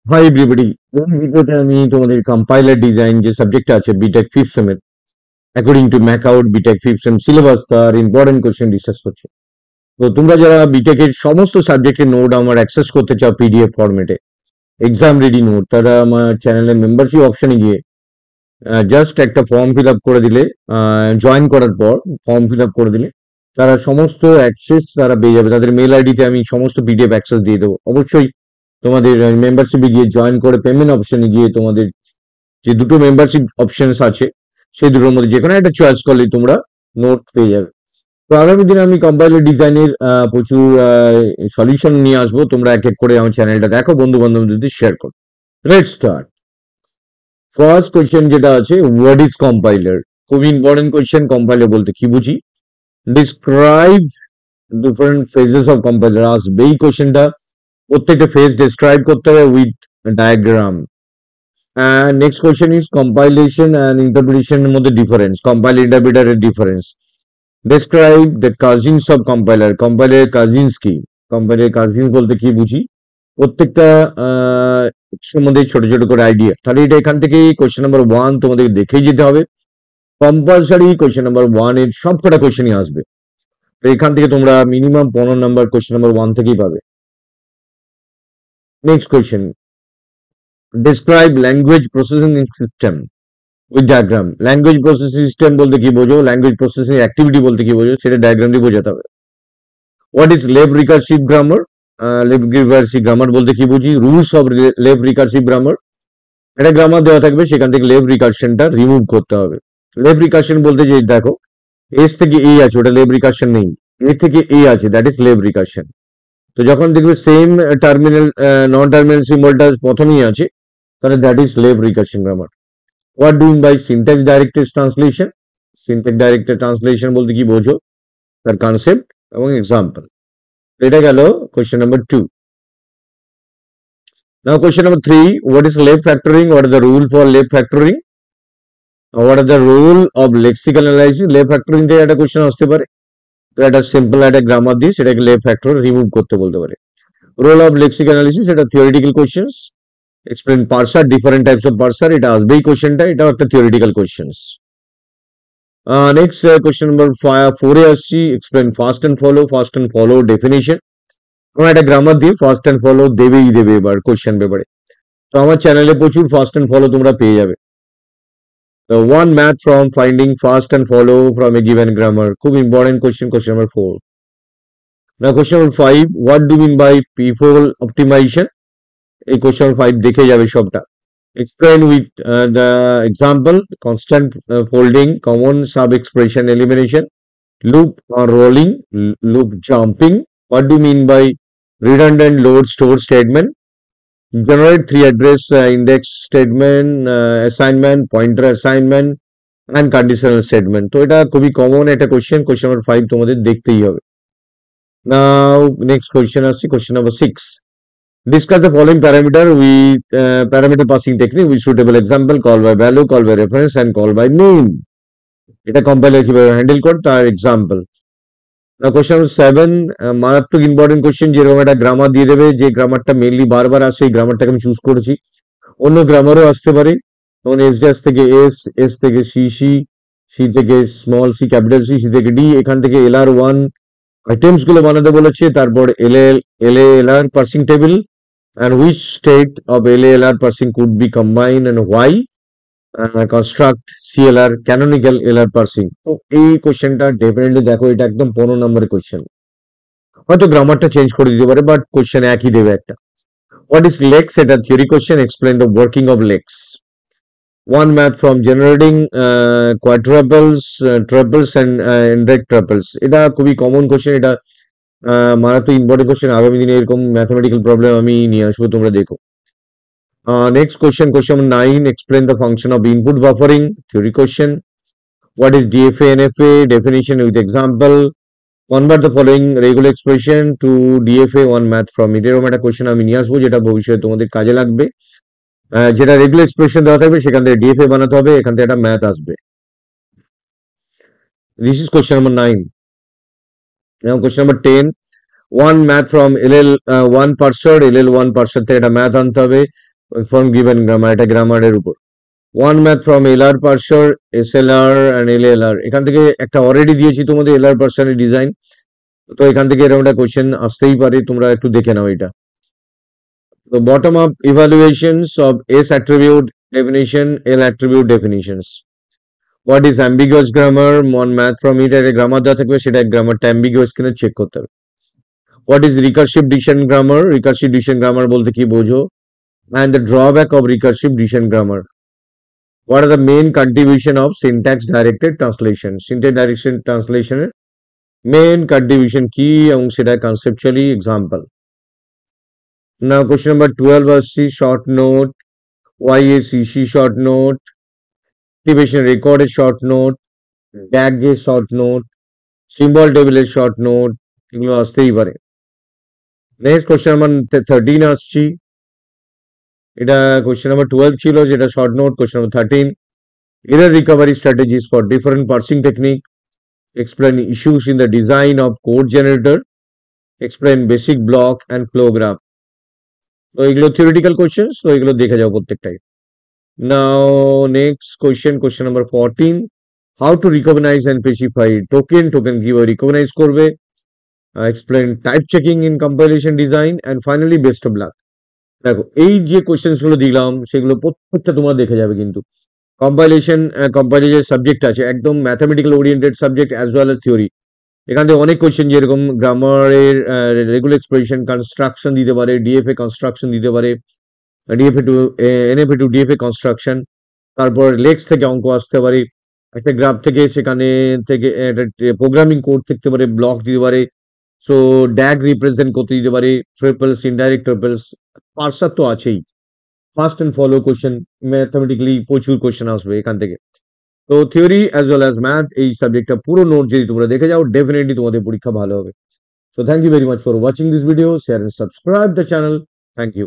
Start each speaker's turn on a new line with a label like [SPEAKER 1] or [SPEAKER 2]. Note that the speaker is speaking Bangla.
[SPEAKER 1] হাই এভরিবডি, এই ভিডিওতে আমি তোমাদের কম্পাইলার ডিজাইন যে সাবজেক্ট আছে বিটেক ফিফথ সেমের according to MAKAUT BTech fifth sem syllabus তার ইম্পর্টেন্ট কোশ্চেন ডিসকাস করছি। তো তোমরা যারা বিটেকের সমস্ত সাবজেক্টের নোট আমার অ্যাক্সেস করতে চাও পিডিএফ ফরম্যাটে, এক্সাম রেডি নোট, তারা আমার চ্যানেলের মেম্বারশিপ অপশনে গিয়ে জাস্ট একটা ফর্ম ফিল আপ করে দিলে, জয়েন করার পর ফর্ম ফিল আপ করে দিলে তারা সমস্ত অ্যাক্সেস তারা পেয়ে যাবে। তাদের মেল আইডিতে আমি সমস্ত পিডিএফ অ্যাক্সেস দিয়ে দেবো। অবশ্যই তোমাদের মেম্বারশিপে গিয়ে জয়েন করে পেমেন্ট অপশনে গিয়ে তোমাদের যে দুটো মেম্বারশিপ অপশনস আছে সেই দুটোর মধ্যে যে কোনো একটা চয়েস করলে তোমরা নোট পেয়ে যাবে। তো আগামী দিনে আমি কম্পাইলার ডিজাইনের প্রচুর সলিউশন নিয়ে আসবো। তোমরা এক এক করে আমার চ্যানেলটা দেখো, বন্ধু বান্ধবদের শেয়ার করো। Let's start. ফার্স্ট কোয়েশ্চেন যেটা আছে, হোয়াট ইজ কম্পাইলার? খুব ইম্পর্টেন্ট কোয়েশ্চেন। কম্পাইলার বলতে কি বুঝি? Describe different phases of compiler. আসবে এই কোয়েশ্চেনটা, প্রত্যেকটা ফেজ ডিসক্রাইব করতে হবে with diagram. And next question is compilation and interpretation এর মধ্যে difference, compile interpreter এর difference. Describe the cousins of compiler. Compiler এর cousins কি? Compiler এর cousins বলতে কি বুঝি? প্রত্যেকটা এর মধ্যে ছোট ছোট করে আইডিয়া। তাহলে এটা এখান থেকে কোয়েশ্চেন নাম্বার 1 তোমাদের দেখেই যেতে হবে। কম্পালসারি কোয়েশ্চেন নাম্বার 1 এর সবকটা কোয়েশ্চেনই আসবে। তো এখান থেকে তোমরা মিনিমাম 15 নাম্বার কোয়েশ্চেন নাম্বার 1 থেকেই পাবে। Next question, describe language processing system with diagram. Language processing system বলতে কি বোঝো, ল্যাঙ্গুয়েজ প্রসেসিং অ্যাক্টিভিটি বলতে কি বোঝো, সেটা ডায়াগ্রাম দিয়ে বোঝাতে হবে। What is left recursive grammar? Left recursive grammar বলতে কি বুঝি? Rules of left recursive grammar. একটা গ্রামার দেওয়া থাকবে, সেখান থেকে লেফট রিকার্সনটা রিমুভ করতে হবে। লেফট রিকার্সন বলতে যে দেখো এস থেকে এ আছে, ওটা লেফট রিকার্সন নেই। এ থেকে এ আছে, দ্যাট ইজ লেফট রিকার্সন। তো যখন দেখবে সেম টার্মিনাল নন টার্মিনাল সিম্বলটা প্রথমেই আছে, তাহলে that is left recursion grammar. What do you mean by syntax directed translation? Syntax directed translation বলতে কি বোঝো, তার কনসেপ্ট এবং এক্সাম্পল। এটা গেল question number 2। Now question number 3, what is left factoring? What is the rule for left factoring? What are the rule of lexical analysis? Left factoring থেকে একটা কোয়েশ্চেন আসতে পারে। তো একটা সিম্পল একটা গ্রামার দিয়ে সেটাকে লেফট ফ্যাক্টর রিমুভ করতে বলতে পারে। রোল অফ লেক্সিক অ্যানালিসিস, এটা theoretical questions. Explain parser, different types of parser, এটা আসবেই কোয়েশ্চেনটা, এটাও একটা theoretical questions. Next question number 4 এ আসছি, explain first and follow. First and follow definition. আমার একটা গ্রামার দিয়ে ফাস্ট অ্যান্ড ফলো দেবেই দেবে এবার কোয়েশ্চেন পেপারে। তো আমার চ্যানেলে প্রচুর ফাস্ট অ্যান্ড ফলো তোমরা পেয়ে যাবে। তো one math from finding first and follow from a given grammar, খুব ইম্পর্টেন্ট কোয়েশ্চেন। Question number 4। না question number 5, what do mean by peephole optimization? এই কোয়েশ্চেন নাম্বার 5 দেখে যাবে সবটা। Explain with the example, constant folding, common sub-expression elimination, loop or rolling, loop jumping. What do you mean by redundant load store statement? Generate 3 address index statement, assignment, pointer assignment, and conditional statement. তো এটা খুবই কমন একটা কোয়েশ্চেন। কোয়েশ্চেন নাম্বার 5 তোমাদের দেখতেই হবে। Now next question আসছি, question number 6. Discuss the following parameter with parameter passing technique with suitable example, call by value, call by reference, and call by name. এটা কম্পাইলার কিভাবে হ্যান্ডেল করে তার এক্সাম্পল। কোয়েশ্চেন নাম্বার 7, মারাত্মক ইম্পর্টেন্ট কোয়েশ্চেন। যেরকম একটা গ্রামার দিয়ে দেবে, যে গ্রামারটা মেনলি বারবার আসে, এই গ্রামারটাকে আমি চুজ করেছি। অন্য গ্রামারও আসতে পারে, যেমন এস ড্যাশ থেকে এস, এস থেকে সি, সি, সি থেকে small C, capital C, C থেকে ডি, এখান থেকে LR1 আইটেমস গুলো বানাতে বলেছে। তারপর LALR parsing table, and which state of LALR parsing could be combined and why? Construct CLR, canonical LR parsing. তো এই কোশ্চেনটা ডেফিনেটলি দেখো, এটা একদম 15 নম্বরের কোশ্চেন। হয়তো গ্রামারটা চেঞ্জ করে দিতে পারে, বাট কোশ্চেন একই দেবে একটা। What is lex? এটা theory question. Explain the working of lex. One math from generating quadruples, triples and indirect triples. এটা খুবই কমন কোশ্চেন। এটা মারাত্মক ইম্পর্টেন্ট কোশ্চেন। আগামী দিনে এরকম ম্যাথমেটিক্যাল প্রবলেম আমি নিয়ে আসবো, তোমরা দেখো। Next question, question number 9. Explain the function of input buffering. Theory question. What is DFA, NFA? Definition with example. Convert the following regular expression to DFA, one math from it. এরকম একটা কোশ্চেন আমি নিয়ে আসবো, যেটা ভবিষ্যতে তোমাদের কাজে লাগবে। যেটা রেগুলার এক্সপ্রেশন দেওয়া থাকবে, সেখান থেকে DFA বানাতে হবে, এখান থেকে একটা ম্যাথ আসবে। This is question number 9. Now question number 10. One math from LL1 parser, LL1 parser থেকে একটা ম্যাথ আনতে হবে। ফর্ম গিভেন গ্রামার, এটা গ্রামারের উপর। One math from LR parser, SLR and LLR. এখান থেকে একটা অলরেডি দিয়েছি তোমাদের এলআর পার্সারের ডিজাইন, তো এখান থেকে এরকম একটা কোয়েশ্চেন আসতেই পারে, তোমরা একটু দেখে নাও এটা। তো bottom up evaluations of S attribute definition, L attribute definitions. What is ambiguous grammar, one math from it, একটা গ্রামার দেওয়া থাকবে, সেটা গ্রামারটা অ্যাম্বিগুয়াস কিনা চেক করতে হবে। What is recursive decision grammar, recursive decision grammar বলতে কি বোঝো, and the drawback of recursive decision grammar. What are the main contribution of syntax directed translation? Syntax directed translation এর main contribution কি এবং সেটা conceptually example. Now question number 12 আসছি, short note, YACC short note, activation record এর short note, DAG এর short note, symbol table এর short note, এগুলো আসতেই পারে। নেক্সট কোশ্চেন নাম্বার 13 আসছি, এটা কোশ্চেন নাম্বার 12 ছিল, যেটা short note. Question number 13, error recovery strategies for different parsing technique, explain issues in the design of code generator, explain basic block and flow graph. তো এগুলো থিওরিটিক্যাল কোশ্চেন্স, তো এগুলো দেখে যাও প্রত্যেকটাই। Now next question number 14, how to recognise and specify token, token কিভাবে রিকগনাইজ করবে, explain type checking in compilation design, and finally best of luck. দেখো এই যে কোশ্চেন্স গুলো দিলাম সেগুলো প্রত্যেকটা তোমরা দেখে যাবে, কিন্তু কম্পাইলেশন সাবজেক্ট আছে, একদম mathematical oriented subject as well as theory. এখান থেকে অনেক কোয়েশ্চেন, যেরকম গ্রামারের রেগুলার এক্সপ্রেশন কনস্ট্রাকশন দিতে পারে, ডিএফএ কনস্ট্রাকশন দিতে পারে, DFA to NFA to DFA construction, তারপর লেক্স থেকে অঙ্ক আসতে পারে, একটা গ্রাফ থেকে সেখানে থেকে একটা প্রোগ্রামিং কোড থাকতে পারে, ব্লক দিতে পারে, সো ড্যাগ রিপ্রেজেন্ট করতে দিতে পারে, ট্রিপলস, ইনডাইরেক্ট ট্রিপলস, পার্সার তো আছেই, first and follow question, mathematically প্রচুর কোশ্চেন আসবে এখান থেকে। তো theory as well as math, এই সাবজেক্টটা পুরো নোট যদি তোমরা দেখে যাও, ডেফিনেটলি তোমাদের পরীক্ষা ভালো হবে। So thank you very much for watching this video. Share and subscribe the channel. Thank you.